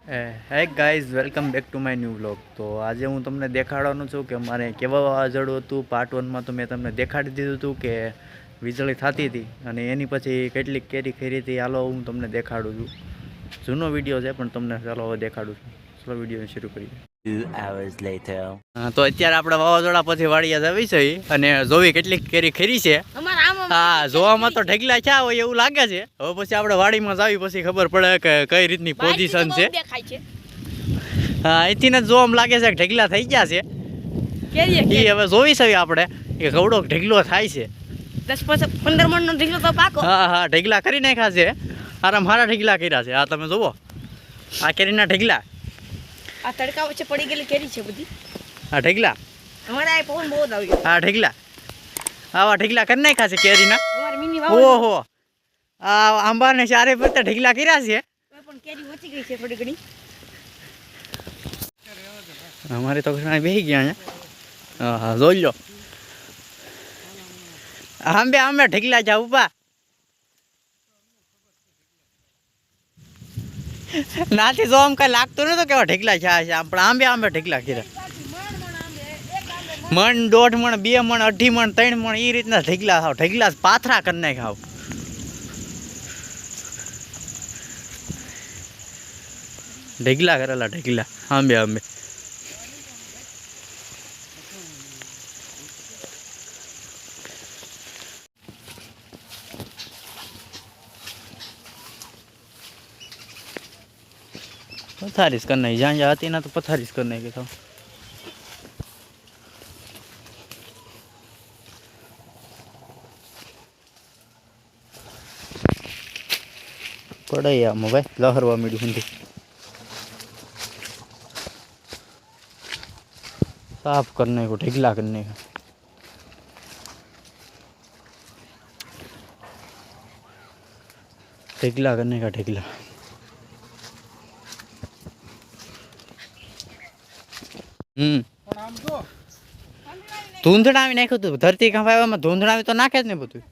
Hey guys welcome back to my new vlog. તો આજે હું તમને દેખાડવાનું છું કે મારે કેવા વાવાઝોડું હતું. પાર્ટ 1માં તો મેં તમને દેખાડી દીધું હતું કે વીજળી થતી હતી અને એની પછી કેટલીક કેરી ખરી હતી. હાલો હું તમને દેખાડું છું. જૂનો વિડીયો છે પણ તમને ચાલો હવે દેખાડું છું. ચલો વિડીયો શરૂ કરીએ. 2 hours later. તો અત્યારે આપણે વાવાઝોડા પછી વાડિયા જવી છે અને જોવી કેટલીક કેરી ખરી છે. હા, જોવામાં તો ઢગલા ક્યાં હોય એવું લાગે છે. હવે પછી આપણે વાડીમાં જાવી પછી ખબર પડે કે કઈ રીતની પોઝિશન છે. હા, અહીંથી ને જોવામાં લાગે છે કે ઢગલા થઈ ગયા છે. એ હવે જોવી છે આપણે કે કવડો ઢગલો થાય છે. 10-15 મણનો ઢગલો તો પાકો. હા, ઢગલા કરી નાખ્યા છે. હારા ઢગલા કર્યા છે. આ તમે જોવો આ કેરીના ઢગલા. આ તડકા વચ્ચે પડી ગયેલી કેરી છે બધી. આ ઢગલા અમારે આ પવન બહુ જ આવ્યો. આ ઢગલા આવા ઢગલા કરી નાખ્યા છે કેરીના. અમારે મિની વાવ. ઓહો, આ આંબાને ચારે ફરતે ઢગલા કર્યા છે. પણ કેરી ઓછી ગઈ છે થોડી ઘણી. અમારે તો ઘણા બેસી ગયા અહીંયા. હા, જોઈ લો આંબે ઢગલા છે ઉભા. નાથી જો આમ કઈ લાગતું નતું કેવા ઢગલા છે પણ આંબે ઢગલા કર્યા. મણ 1.5 મણ 2 મણ 2.5 મણ 3 મણ એ રીતના ઢગલા થાવ. ઢગલા પાથરા કરી નાખાવ. ઢગલા કરેલા ઢગલા આંબે. पथारिश करना ही जहाँ जहाँ आती ना तो पथारिश करने के था. पड़े या भाई लहरवा मीडियम हिंदी साफ करने को ढीला करने का. ढीला करने का ढीला. ધૂંધણાવી નાખ્યું તું. ધરતી કંપાવામાં ધૂંધણાવી તો નાખે જ ને બધું.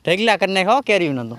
ઢગલા કરી નાખો કેરી ન તો.